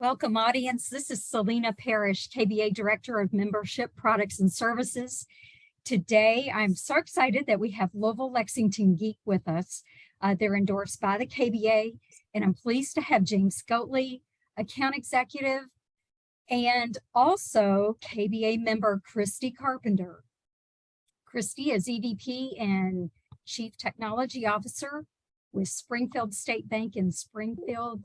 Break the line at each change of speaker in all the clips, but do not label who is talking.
Welcome, audience. This is Selena Parrish, KBA Director of Membership Products and Services. Today, I'm so excited that we have LouisvilleLexington Geek with us. They're endorsed by the KBA, and I'm pleased to have James Goatley, Account Executive, and also KBA member Christy Carpenter. Christy is EVP and Chief Technology Officer with Springfield State Bank in Springfield.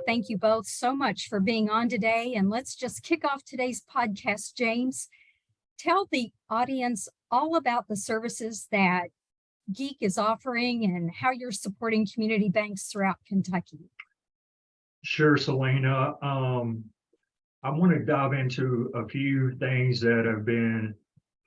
Thank you both so much for being on today. And let's just kick off today's podcast. James, tell the audience all about the services that Geek is offering and how you're supporting community banks throughout Kentucky.
Sure, Selena. I want to dive into a few things that have been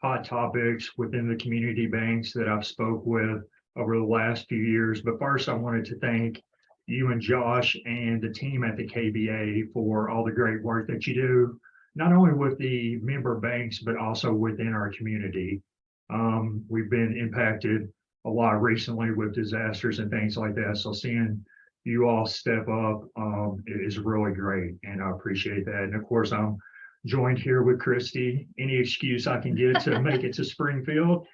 hot topics within the community banks that I've spoke with over the last few years. But first, I wanted to thank you and Josh and the team at the KBA for all the great work that you do, not only with the member banks, but also within our community. We've been impacted a lot recently with disasters and things like that. So seeing you all step up is really great, and I appreciate that. And of course, I'm joined here with Christy. Any excuse I can get to make it to Springfield,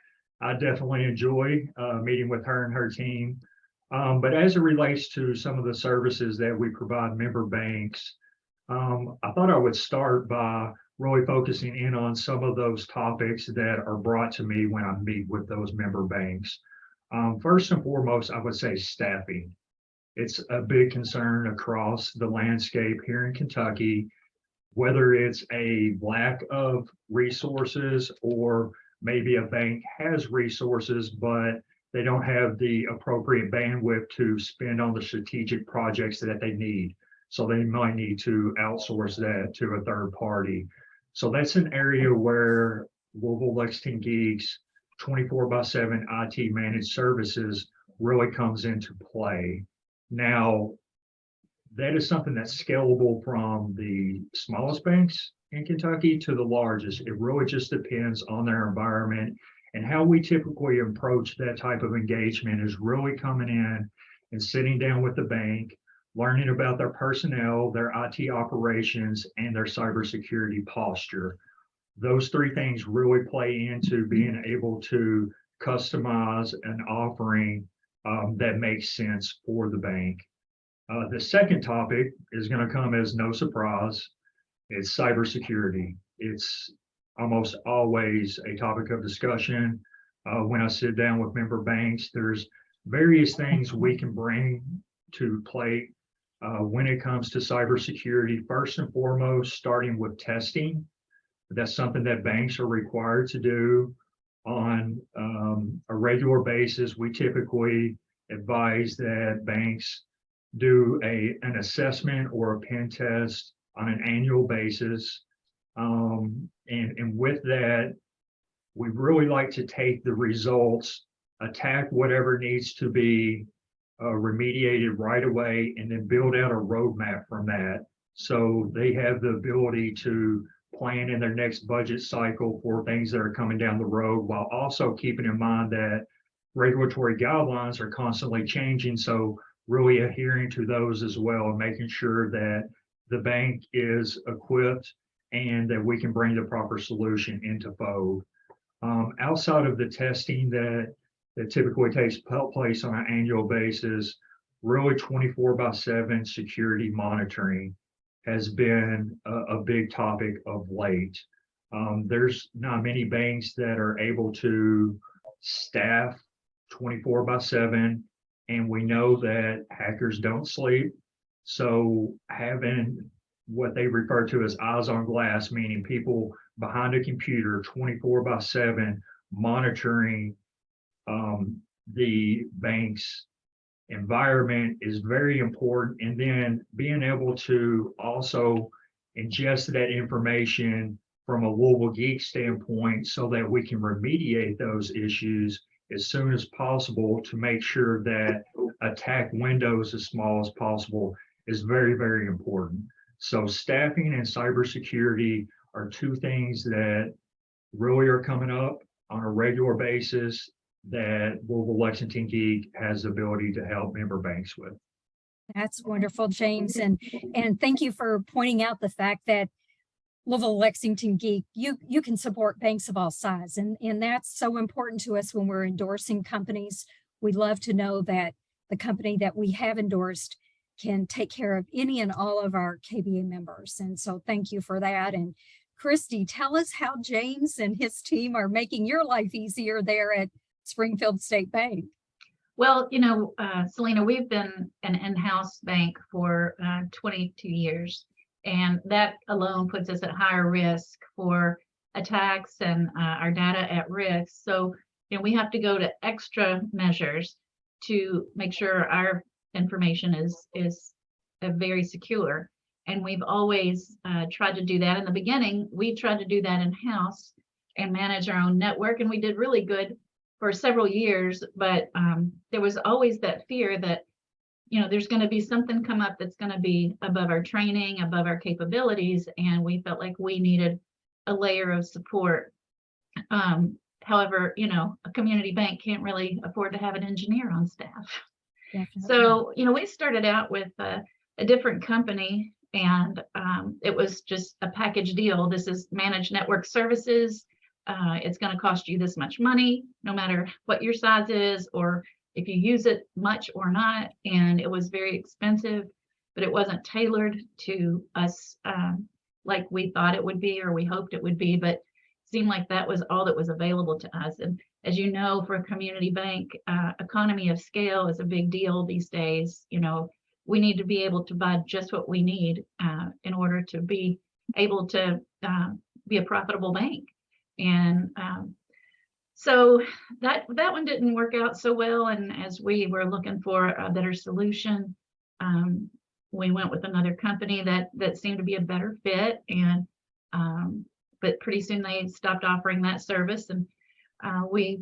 I definitely enjoy meeting with her and her team. But as it relates to some of the services that we provide member banks, I thought I would start by really focusing in on some of those topics that are brought to me when I meet with those member banks. First and foremost, I would say staffing. It's a big concern across the landscape here in Kentucky, whether it's a lack of resources or maybe a bank has resources, but they don't have the appropriate bandwidth to spend on the strategic projects that they need. So they might need to outsource that to a third party. So that's an area where LouisvilleLexington Geeks 24/7 IT managed services really comes into play. Now, that is something that's scalable from the smallest banks in Kentucky to the largest. It really just depends on their environment. And how we typically approach that type of engagement is really coming in and sitting down with the bank, learning about their personnel, their IT operations, and their cybersecurity posture. Those three things really play into being able to customize an offering that makes sense for the bank. The second topic is going to come as no surprise. It's cybersecurity. It's almost always a topic of discussion. When I sit down with member banks, there's various things we can bring to play when it comes to cybersecurity. First and foremost, starting with testing. That's something that banks are required to do on a regular basis. We typically advise that banks do an assessment or a pen test on an annual basis. And with that, we really like to take the results, attack whatever needs to be remediated right away, and then build out a roadmap from that. So they have the ability to plan in their next budget cycle for things that are coming down the road, while also keeping in mind that regulatory guidelines are constantly changing. So really adhering to those as well, and making sure that the bank is equipped and that we can bring the proper solution into fold. Outside of the testing that typically takes place on an annual basis, really 24/7 security monitoring has been a big topic of late. There's not many banks that are able to staff 24/7, and we know that hackers don't sleep. So having what they refer to as eyes on glass, meaning people behind a computer 24/7 monitoring the bank's environment is very important. And then being able to also ingest that information from a Louisville Geek standpoint so that we can remediate those issues as soon as possible to make sure that attack windows as small as possible is very, very important. So staffing and cybersecurity are two things that really are coming up on a regular basis that LouisvilleLexington Geek has the ability to help member banks with.
That's wonderful, James. And thank you for pointing out the fact that Louisville-Lexington Geek, you can support banks of all size. And that's so important to us when we're endorsing companies. We love to know that the company that we have endorsed can take care of any and all of our KBA members. And so thank you for that. And Christy, tell us how James and his team are making your life easier there at Springfield State Bank.
Well, Selena, we've been an in-house bank for 22 years, and that alone puts us at higher risk for attacks and our data at risk. So, we have to go to extra measures to make sure our information is very secure. And we've always tried to do that. In the beginning, we tried to do that in-house and manage our own network, and we did really good for several years, but there was always that fear that, there's going to be something come up that's going to be above our training, above our capabilities, and we felt like we needed a layer of support. However, a community bank can't really afford to have an engineer on staff.
Definitely.
So, we started out with a different company, and it was just a package deal. This is managed network services. It's going to cost you this much money, no matter what your size is, or if you use it much or not. And it was very expensive, but it wasn't tailored to us like we thought it would be, or we hoped it would be, but it seemed like that was all that was available to us. And as you know, for a community bank, economy of scale is a big deal these days. We need to be able to buy just what we need in order to be able to be a profitable bank. And so that one didn't work out so well. And as we were looking for a better solution, we went with another company that seemed to be a better fit. And but pretty soon they stopped offering that service, and we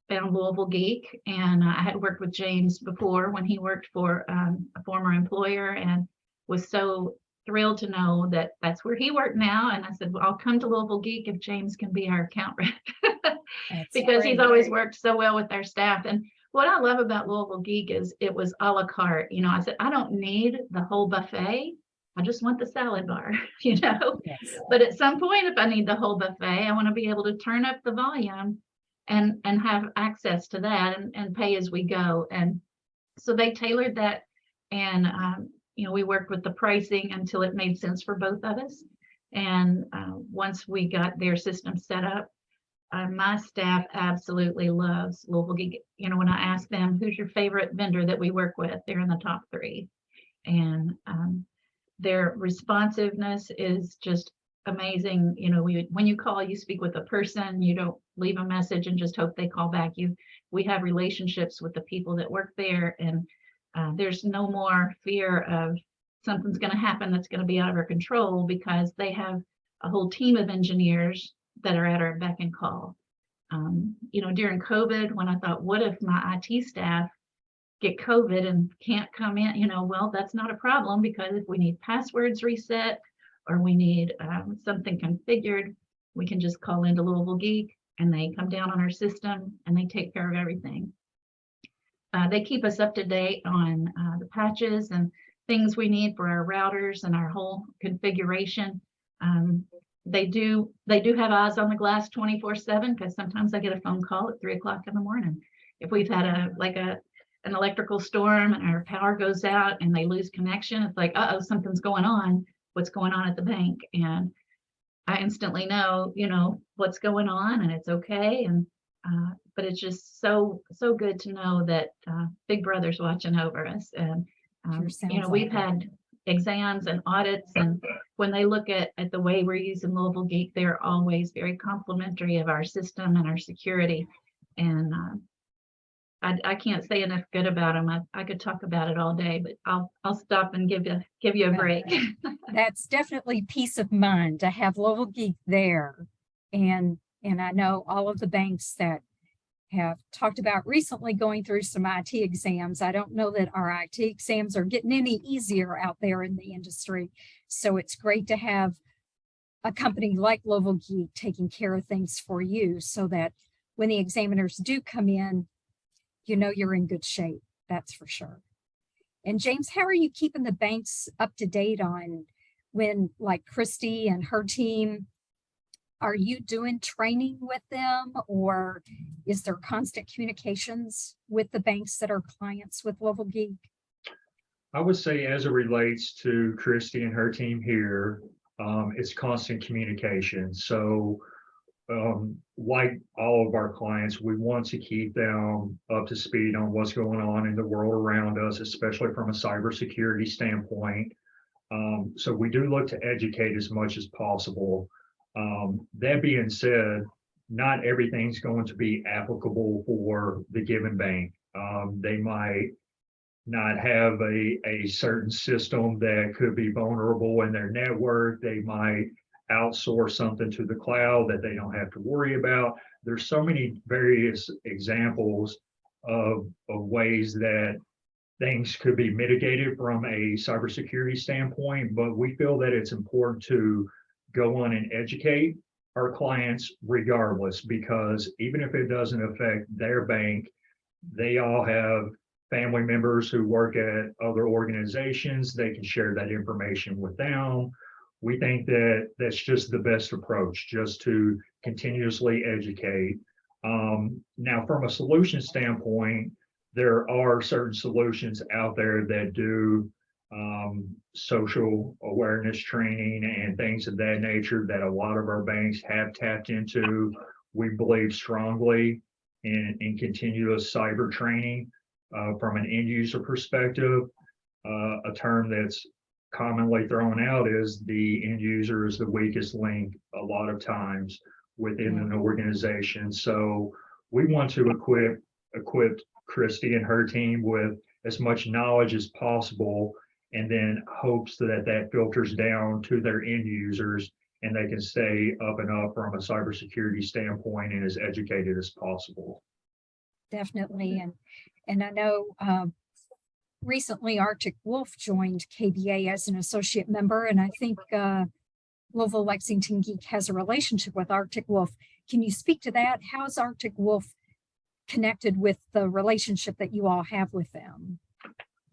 found Louisville Geek. And I had worked with James before when he worked for a former employer, and was so thrilled to know that that's where he worked now. And I said, well, I'll come to Louisville Geek if James can be our account rep. Because
great.
He's always worked so well with our staff. And what I love about Louisville Geek is it was a la carte. I said, I don't need the whole buffet. I just want the salad bar,
Yes.
But at some point, if I need the whole buffet, I want to be able to turn up the volume and have access to that and pay as we go. And so they tailored that. And we worked with the pricing until it made sense for both of us. And once we got their system set up, my staff absolutely loves Louisville Geek. When I ask them, who's your favorite vendor that we work with, they're in the top 3. And their responsiveness is just amazing. When you call, you speak with a person. You don't leave a message and just hope they call back. We have relationships with the people that work there, and there's no more fear of something's going to happen that's going to be out of our control, because they have a whole team of engineers that are at our beck and call. During COVID, when I thought, what if my IT staff get COVID and can't come in? Well, that's not a problem, because if we need passwords reset or we need something configured, we can just call into Louisville Geek, and they come down on our system and they take care of everything. They keep us up to date on the patches and things we need for our routers and our whole configuration. They do have eyes on the glass 24/7, because sometimes I get a phone call at 3 o'clock in the morning. If we've had an electrical storm and our power goes out and they lose connection, it's like, uh-oh, something's going on. What's going on at the bank? And I instantly know, what's going on, and it's okay. And but it's just so good to know that Big Brother's watching over us. And we've had exams and audits, and when they look at the way we're using Louisville Geek, they're always very complimentary of our system and our security. And I can't say enough good about them. I could talk about it all day, but I'll stop and give you a break.
That's definitely peace of mind to have Louisville Geek there. And I know all of the banks that have talked about recently going through some IT exams. I don't know that our IT exams are getting any easier out there in the industry. So it's great to have a company like Louisville Geek taking care of things for you, so that when the examiners do come in, you're in good shape. That's for sure. And James, how are you keeping the banks up to date on when, like Christy and her team, are you doing training with them, or is there constant communications with the banks that are clients with Louisville Geek?
I would say as it relates to Christy and her team here, it's constant communication. So like all of our clients, we want to keep them up to speed on what's going on in the world around us, especially from a cybersecurity standpoint. So we do look to educate as much as possible. That being said, not everything's going to be applicable for the given bank. They might not have a certain system that could be vulnerable in their network. They might outsource something to the cloud that they don't have to worry about. There's so many various examples of ways that things could be mitigated from a cybersecurity standpoint, but we feel that it's important to go on and educate our clients regardless, because even if it doesn't affect their bank, they all have family members who work at other organizations. They can share that information with them. We think that that's just the best approach, just to continuously educate. Now, from a solution standpoint, there are certain solutions out there that do social awareness training and things of that nature that a lot of our banks have tapped into. We believe strongly in continuous cyber training. From an end user perspective, a term that's commonly thrown out is the end user is the weakest link a lot of times within an organization. So we want to equip Christy and her team with as much knowledge as possible, and then hopes that filters down to their end users and they can stay up and up from a cybersecurity standpoint and as educated as possible.
Definitely. And I know recently Arctic Wolf joined KBA as an associate member, and I think LouisvilleLexington Geek has a relationship with Arctic Wolf. Can you speak to that? How's Arctic Wolf connected with the relationship that you all have with them?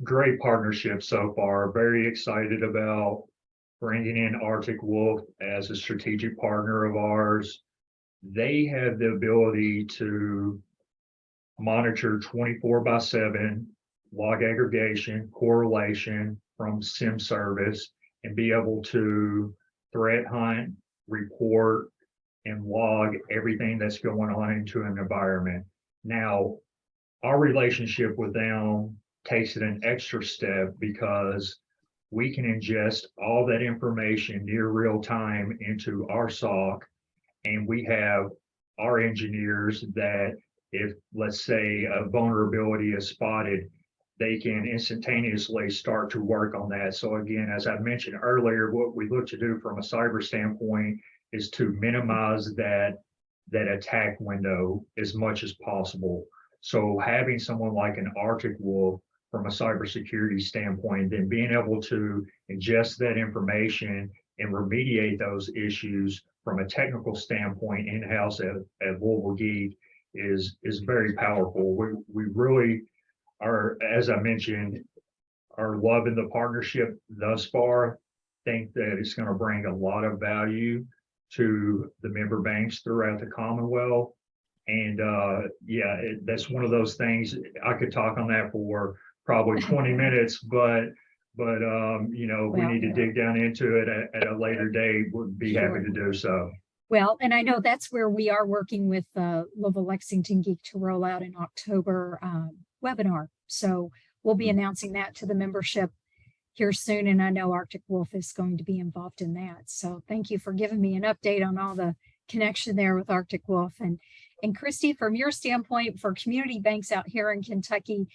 Great partnership so far. Very excited about bringing in Arctic Wolf as a strategic partner of ours. They have the ability to monitor 24/7 log aggregation, correlation from SIM service, and be able to threat hunt, report, and log everything that's going on into an environment. Now, our relationship with them takes it an extra step because we can ingest all that information near real time into our SOC, and we have our engineers that if, let's say, a vulnerability is spotted, they can instantaneously start to work on that. So again, as I mentioned earlier, what we look to do from a cyber standpoint is to minimize that attack window as much as possible. So having someone like an Arctic Wolf from a cybersecurity standpoint, then being able to ingest that information and remediate those issues from a technical standpoint in-house at Louisville Geek is very powerful. We really are, as I mentioned, are loving the partnership thus far. Think that it's going to bring a lot of value to the member banks throughout the Commonwealth. And that's one of those things. I could talk on that for probably 20 minutes, but we need to dig down into it at a later date. Would be happy to do so.
Well, and I know that's where we are working with LouisvilleLexington Geek to roll out an October webinar. So we'll be announcing that to the membership here soon. And I know Arctic Wolf is going to be involved in that. So thank you for giving me an update on all the connection there with Arctic Wolf. And Christy, from your standpoint, for community banks out here in Kentucky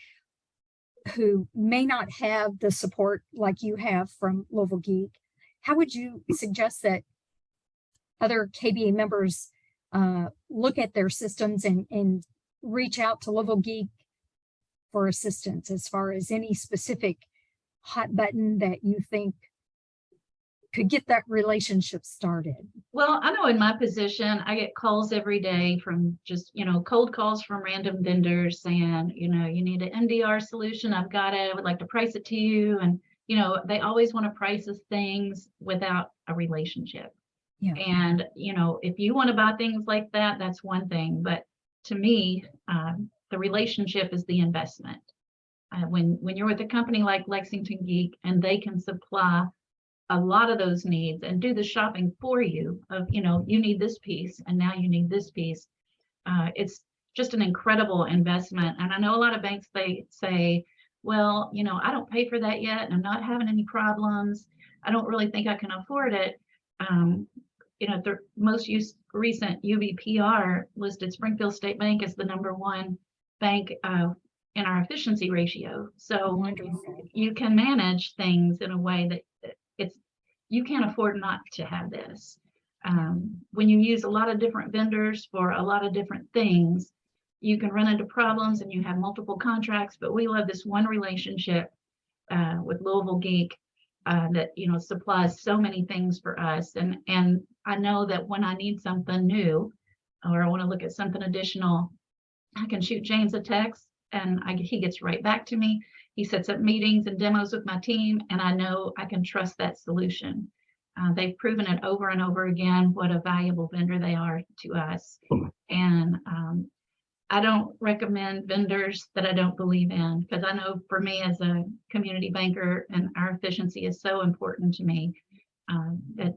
who may not have the support like you have from Louisville Geek, how would you suggest that other KBA members look at their systems and reach out to Louisville Geek for assistance as far as any specific hot button that you think could get that relationship started?
Well, I know in my position, I get calls every day from just, cold calls from random vendors saying, you need an MDR solution. I've got it. I would like to price it to you. And, they always want to price us things without a relationship.
Yeah.
And, if you want to buy things like that, that's one thing. But to me, the relationship is the investment. When you're with a company like Lexington Geek and they can supply a lot of those needs and do the shopping for you of, you need this piece and now you need this piece. It's just an incredible investment. And I know a lot of banks, they say, well, I don't pay for that yet and I'm not having any problems. I don't really think I can afford it. The most recent UBPR listed Springfield State Bank as the #1 bank in our efficiency ratio. So
Wonderful.
you can manage things in a way that you can't afford not to have this. When you use a lot of different vendors for a lot of different things, you can run into problems and you have multiple contracts, but we love this one relationship with Louisville Geek that supplies so many things for us. And I know that when I need something new or I want to look at something additional, I can shoot James a text and he gets right back to me. He sets up meetings and demos with my team, and I know I can trust that solution. They've proven it over and over again what a valuable vendor they are to us. And I don't recommend vendors that I don't believe in, because I know for me as a community banker, and our efficiency is so important to me, that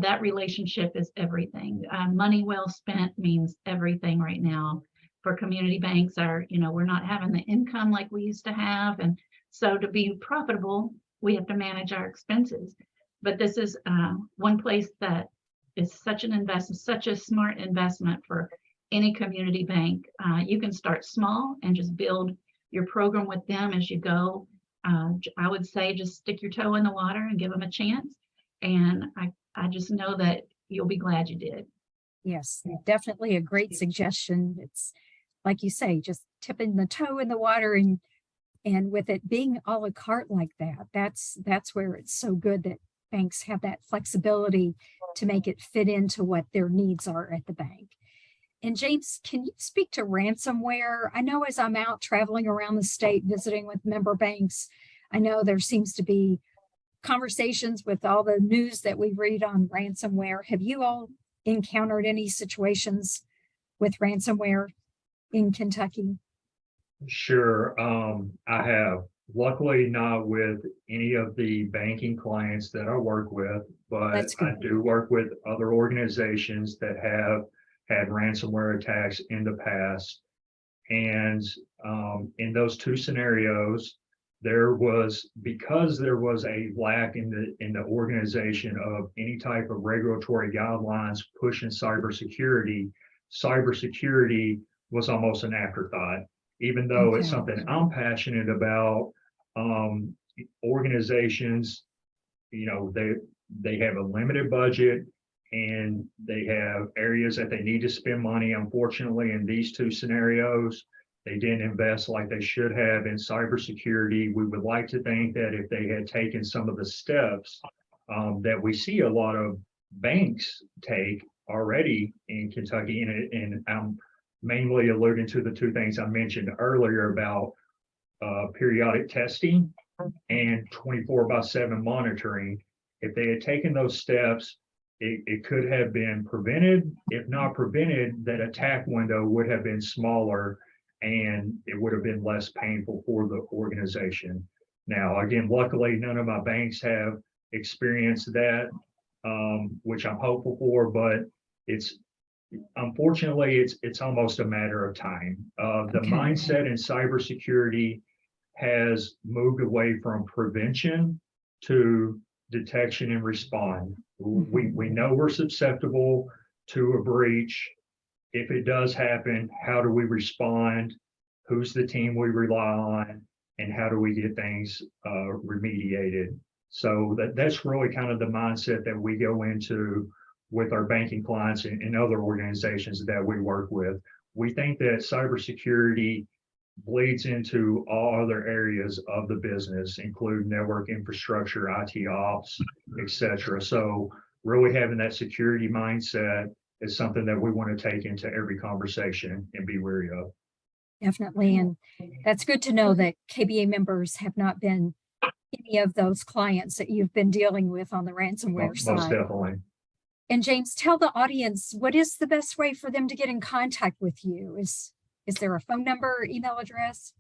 that relationship is everything. Money well spent means everything right now. For community banks, we're not having the income like we used to have, and so to be profitable, we have to manage our expenses. But this is one place that is such an investment, such a smart investment for any community bank. You can start small and just build your program with them as you go. I would say just stick your toe in the water and give them a chance. And I just know that you'll be glad you did.
Yes, definitely a great suggestion. It's like you say, just tipping the toe in the water, and with it being a la carte like that, that's where it's so good that banks have that flexibility to make it fit into what their needs are at the bank. And James, can you speak to ransomware? I know as I'm out traveling around the state visiting with member banks, I know there seems to be conversations with all the news that we read on ransomware. Have you all encountered any situations with ransomware in Kentucky?
Sure. I have, luckily not with any of the banking clients that I work with, but
That's good.
I do work with other organizations that have had ransomware attacks in the past. And in those two scenarios, because there was a lack in the organization of any type of regulatory guidelines pushing cybersecurity was almost an afterthought. Even though it's something I'm passionate about, organizations, they have a limited budget and they have areas that they need to spend money. Unfortunately, in these two scenarios, they didn't invest like they should have in cybersecurity. We would like to think that if they had taken some of the steps that we see a lot of banks take already in Kentucky, and I'm mainly alluding to the two things I mentioned earlier about periodic testing and 24/7 monitoring. If they had taken those steps, it could have been prevented. If not prevented, that attack window would have been smaller and it would have been less painful for the organization. Now, again, luckily, none of my banks have experienced that, which I'm hopeful for, but unfortunately, it's almost a matter of time. The mindset in cybersecurity has moved away from prevention to detection and respond. We know we're susceptible to a breach. If it does happen, how do we respond? Who's the team we rely on? And how do we get things remediated? So that's really kind of the mindset that we go into with our banking clients and other organizations that we work with. We think that cybersecurity bleeds into all other areas of the business, including network infrastructure, IT ops, et cetera. So really having that security mindset is something that we want to take into every conversation and be wary of.
Definitely. And that's good to know that KBA members have not been any of those clients that you've been dealing with on the ransomware
Most
side.
definitely.
And James, tell the audience, what is the best way for them to get in contact with you? Is there a phone number or email address?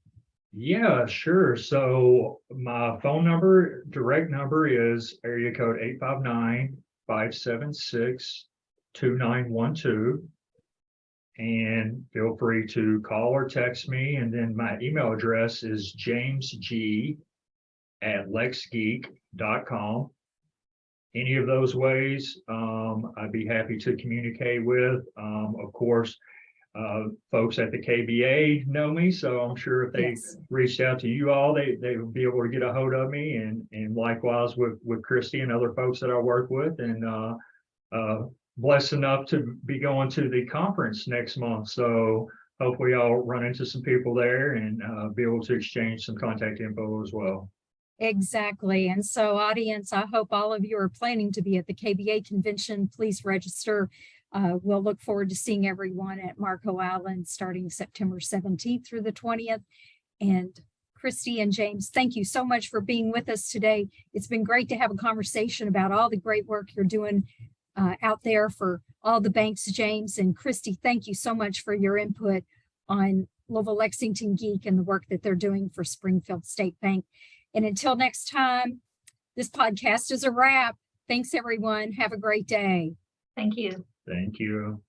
Yeah, sure. So my phone number, direct number is area code 859-576-2912. And feel free to call or text me. And then my email address is jamesg@lexgeek.com. Any of those ways, I'd be happy to communicate with. Of course, folks at the KBA know me, so I'm sure if they
Yes.
reached out to you all, they would be able to get a hold of me, and likewise with Christy and other folks that I work with, and blessed enough to be going to the conference next month. So hopefully I'll run into some people there and be able to exchange some contact info as well.
Exactly. And so audience, I hope all of you are planning to be at the KBA convention. Please register. We'll look forward to seeing everyone at Marco Island starting September 17th through the 20th. And Christy and James, thank you so much for being with us today. It's been great to have a conversation about all the great work you're doing out there for all the banks. James and Christy, thank you so much for your input on Louisville-Lexington Geek and the work that they're doing for Springfield State Bank. And until next time, this podcast is a wrap. Thanks, everyone. Have a great day.
Thank you.
Thank you.